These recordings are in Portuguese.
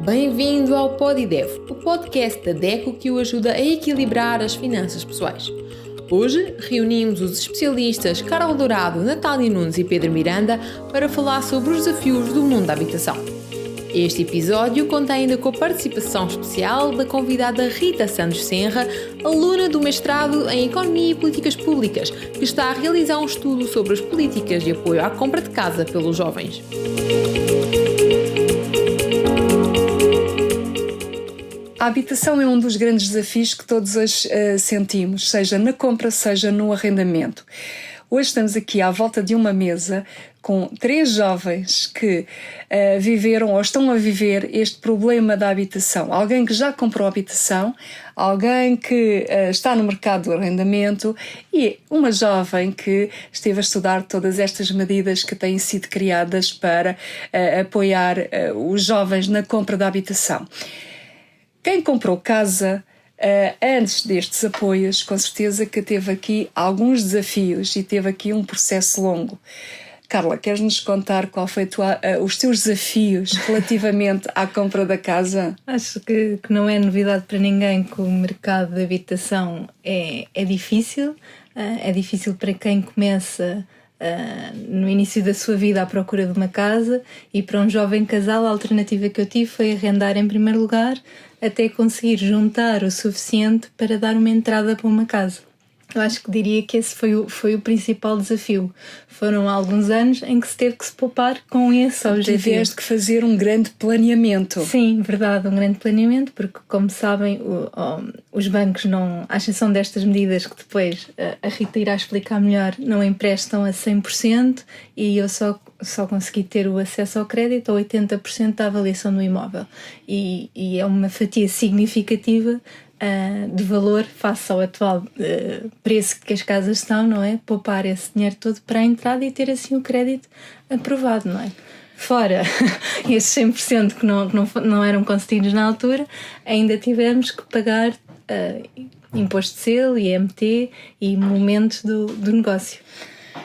Bem-vindo ao Podidev, o podcast da DECO que o ajuda a equilibrar as finanças pessoais. Hoje reunimos os especialistas Carol Dourado, Natália Nunes e Pedro Miranda para falar sobre os desafios do mundo da habitação. Este episódio conta ainda com a participação especial da convidada Rita Santos Senra, aluna do mestrado em Economia e Políticas Públicas, que está a realizar um estudo sobre as políticas de apoio à compra de casa pelos jovens. A habitação é um dos grandes desafios que todos hoje sentimos, seja na compra, seja no arrendamento. Hoje estamos aqui à volta de uma mesa com 3 jovens que viveram ou estão a viver este problema da habitação. Alguém que já comprou habitação, alguém que está no mercado do arrendamento e uma jovem que esteve a estudar todas estas medidas que têm sido criadas para apoiar os jovens na compra da habitação. Quem comprou casa antes destes apoios, com certeza que teve aqui alguns desafios e teve aqui um processo longo. Carla, queres-nos contar qual foi os teus desafios relativamente à compra da casa? Acho que não é novidade para ninguém que o mercado de habitação é difícil. É difícil para quem começa no início da sua vida à procura de uma casa, e para um jovem casal a alternativa que eu tive foi arrendar em primeiro lugar até conseguir juntar o suficiente para dar uma entrada para uma casa. Eu acho que diria que esse foi o principal desafio. Foram alguns anos em que se teve que se poupar com esse objetivo. Tiveste que fazer um grande planeamento. Sim, verdade, um grande planeamento, porque, como sabem, os bancos, não, à exceção destas medidas que depois a Rita irá explicar melhor, não emprestam a 100%, e eu só consegui ter o acesso ao crédito a 80% da avaliação do imóvel. E é uma fatia significativa de valor face ao atual preço que as casas estão, não é? Poupar esse dinheiro todo para a entrada e ter assim o crédito aprovado, não é? Fora esses 100% que não eram concedidos na altura, ainda tivemos que pagar imposto de selo, IMT e monumentos do negócio.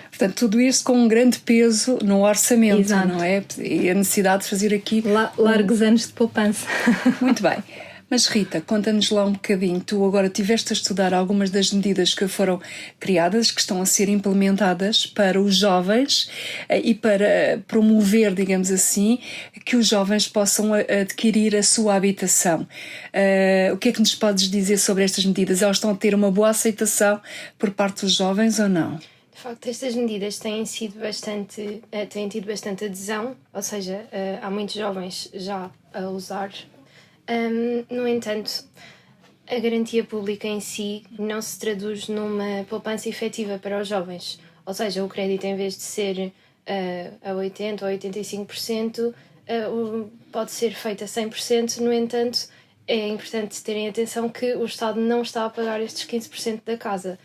Portanto, tudo isso com um grande peso no orçamento. Exato. Não é? E a necessidade de fazer aqui largos anos de poupança. Muito bem. Mas Rita, conta-nos lá um bocadinho. Tu agora tiveste a estudar algumas das medidas que foram criadas, que estão a ser implementadas para os jovens e para promover, digamos assim, que os jovens possam adquirir a sua habitação. O que é que nos podes dizer sobre estas medidas? Elas estão a ter uma boa aceitação por parte dos jovens ou não? De facto, estas medidas têm tido bastante adesão, ou seja, há muitos jovens já a usar. No entanto, a garantia pública em si não se traduz numa poupança efetiva para os jovens. Ou seja, o crédito, em vez de ser a 80% ou 85%, pode ser feito a 100%. No entanto, é importante terem atenção que o Estado não está a pagar estes 15% da casa.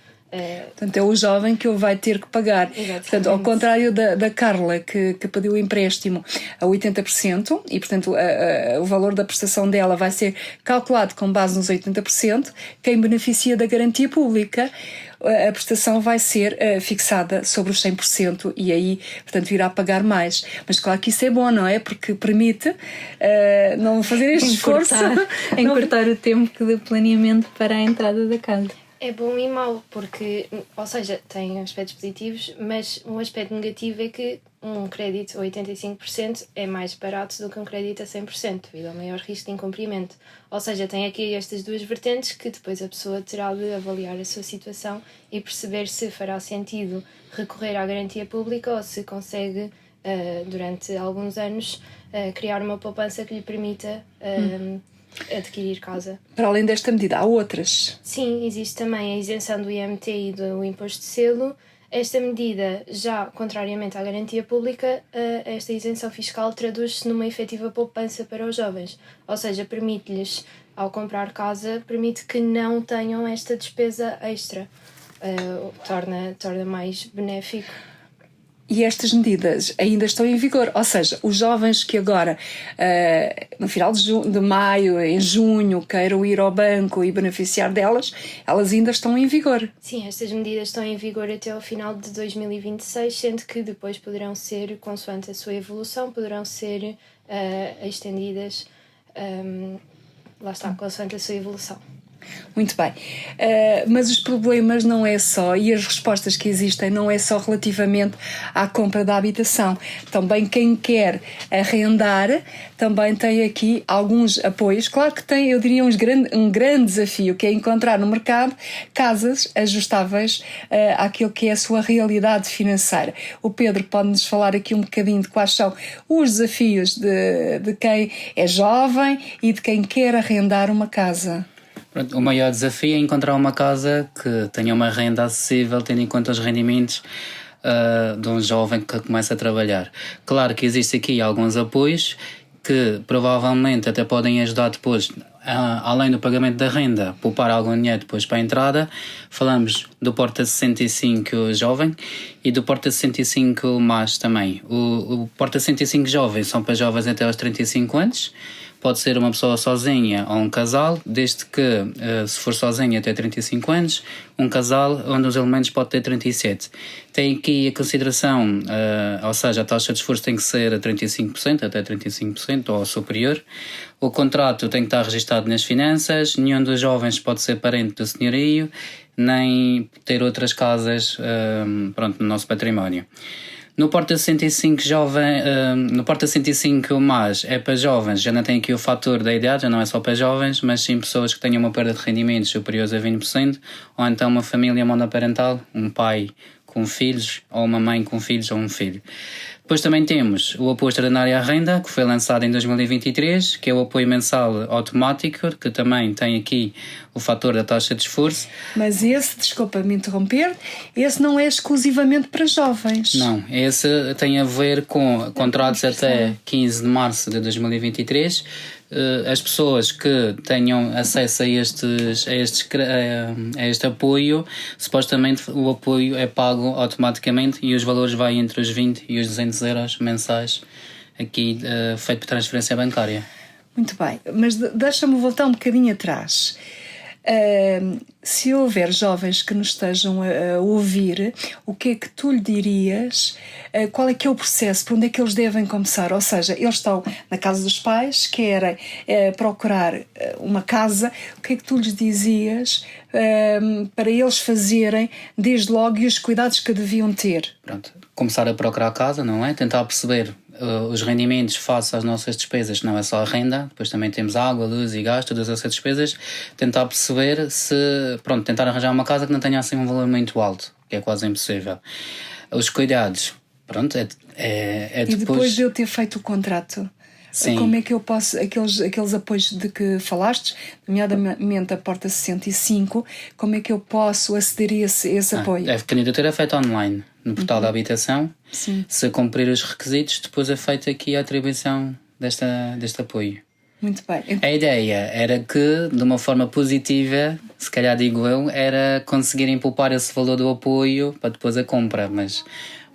Portanto, é o jovem que o vai ter que pagar. Exatamente. Portanto, ao contrário da Carla, que pediu o empréstimo a 80%, e portanto o valor da prestação dela vai ser calculado com base nos 80%, quem beneficia da garantia pública, a prestação vai ser fixada sobre os 100% e aí, portanto, irá pagar mais. Mas claro que isso é bom, não é? Porque permite não fazer este esforço. Encurtar o tempo de planeamento para a entrada da casa. É bom e mau, porque, ou seja, tem aspectos positivos, mas um aspecto negativo é que um crédito a 85% é mais barato do que um crédito a 100%, devido ao maior risco de incumprimento. Ou seja, tem aqui estas duas vertentes que depois a pessoa terá de avaliar a sua situação e perceber se fará sentido recorrer à garantia pública ou se consegue, durante alguns anos, criar uma poupança que lhe permita adquirir casa. Para além desta medida, há outras? Sim, existe também a isenção do IMT e do imposto de selo. Esta medida, já contrariamente à garantia pública, esta isenção fiscal traduz-se numa efetiva poupança para os jovens. Ou seja, permite-lhes, ao comprar casa, permite que não tenham esta despesa extra. Torna mais benéfico. E estas medidas ainda estão em vigor, ou seja, os jovens que agora, no final de maio, em junho, queiram ir ao banco e beneficiar delas, elas ainda estão em vigor. Sim, estas medidas estão em vigor até ao final de 2026, sendo que depois poderão ser, consoante a sua evolução, poderão ser estendidas, lá está, consoante a sua evolução. Muito bem, mas os problemas não é só, e as respostas que existem não é só relativamente à compra da habitação. Também quem quer arrendar também tem aqui alguns apoios. Claro que tem, eu diria, um grande desafio, que é encontrar no mercado casas ajustáveis àquilo que é a sua realidade financeira. O Pedro pode-nos falar aqui um bocadinho de quais são os desafios de quem é jovem e de quem quer arrendar uma casa. O maior desafio é encontrar uma casa que tenha uma renda acessível, tendo em conta os rendimentos de um jovem que começa a trabalhar. Claro que existe aqui alguns apoios que provavelmente até podem ajudar depois, além do pagamento da renda, poupar algum dinheiro depois para a entrada. Falamos do Porta 65 jovem e do Porta 65 mais também. O Porta 65 jovem são para jovens até aos 35 anos. Pode ser uma pessoa sozinha ou um casal, desde que, se for sozinha, até 35 anos, um casal onde os elementos podem ter 37. Tem aqui a consideração, ou seja, a taxa de esforço tem que ser a 35%, até 35% ou superior. O contrato tem que estar registado nas finanças, nenhum dos jovens pode ser parente do senhorio, nem ter outras casas no nosso património. No Porta 65 jovem, no Porta 65 mais é para jovens, já não tem aqui o fator da idade, já não é só para jovens, mas sim pessoas que tenham uma perda de rendimentos superiores a 20%, ou então uma família monoparental, um pai com filhos, ou uma mãe com filhos, ou um filho. Depois também temos o apoio extraordinário à renda, que foi lançado em 2023, que é o apoio mensal automático, que também tem aqui o fator da taxa de esforço. Mas esse, desculpa-me interromper, esse não é exclusivamente para jovens. Não, esse tem a ver com contratos até 15 de março de 2023. As pessoas que tenham acesso a este apoio, supostamente o apoio é pago automaticamente e os valores vão entre os 20 e os 200 euros mensais, aqui feito por transferência bancária. Muito bem, mas deixa-me voltar um bocadinho atrás. Se houver jovens que nos estejam a ouvir, o que é que tu lhe dirias? Qual é que é o processo? Por onde é que eles devem começar? Ou seja, eles estão na casa dos pais, querem procurar uma casa. O que é que tu lhes dizias para eles fazerem desde logo e os cuidados que deviam ter? Pronto, começar a procurar casa, não é? Tentar perceber os rendimentos face às nossas despesas, não é só a renda, depois também temos água, luz e gás, todas essas despesas. Tentar perceber tentar arranjar uma casa que não tenha assim um valor muito alto, que é quase impossível. Os cuidados, é e depois de eu ter feito o contrato, sim, como é que eu posso, aqueles apoios de que falaste, nomeadamente a Porta 65, como é que eu posso aceder a esse apoio? A candidatura é feita online, no portal da habitação. Sim. Se cumprir os requisitos, depois é feita aqui a atribuição deste apoio. Muito bem. A ideia era que, de uma forma positiva, se calhar digo eu, era conseguirem poupar esse valor do apoio para depois a compra, mas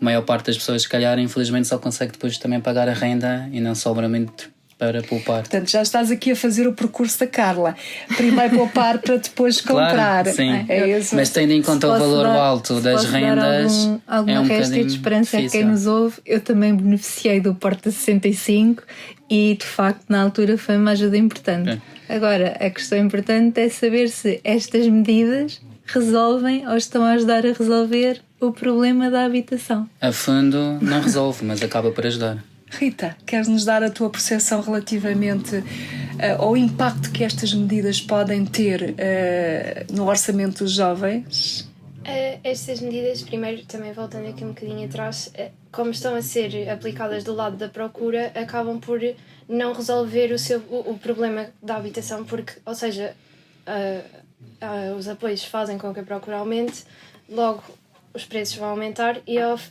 a maior parte das pessoas, se calhar, infelizmente só consegue depois também pagar a renda e não sobramente para poupar. Portanto, já estás aqui a fazer o percurso da Carla. Primeiro poupar para depois comprar. Claro, sim. É isso. Mas tendo em conta o valor alto das rendas, alguma resta de esperança a quem nos ouve, eu também beneficiei do Porta 65 e, de facto, na altura foi uma ajuda importante. Agora, a questão importante é saber se estas medidas resolvem ou estão a ajudar a resolver o problema da habitação. A fundo não resolve, mas acaba por ajudar. Rita, queres-nos dar a tua percepção relativamente ao impacto que estas medidas podem ter no orçamento dos jovens? Estas medidas, primeiro, também voltando aqui um bocadinho atrás, como estão a ser aplicadas do lado da procura, acabam por não resolver o problema da habitação, porque, ou seja, os apoios fazem com que a procura aumente, logo os preços vão aumentar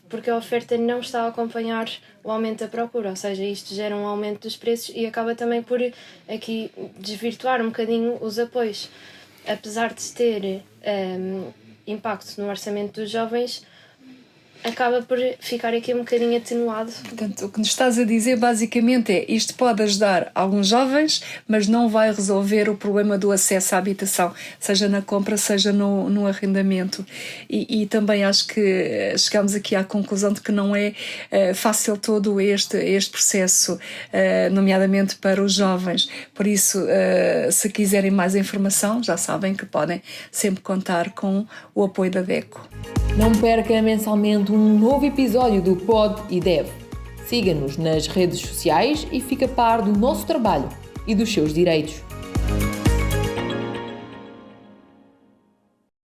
porque a oferta não está a acompanhar o aumento da procura, ou seja, isto gera um aumento dos preços e acaba também por aqui desvirtuar um bocadinho os apoios. Apesar de ter impacto no orçamento dos jovens, acaba por ficar aqui um bocadinho atenuado. Portanto, o que nos estás a dizer basicamente é isto pode ajudar alguns jovens, mas não vai resolver o problema do acesso à habitação, seja na compra, seja no arrendamento. E também acho que chegamos aqui à conclusão de que não é fácil todo este processo, nomeadamente para os jovens. Por isso, se quiserem mais informação, já sabem que podem sempre contar com o apoio da DECO. Não perca mensalmente um novo episódio do Pod e Dev. Siga-nos nas redes sociais e fique a par do nosso trabalho e dos seus direitos.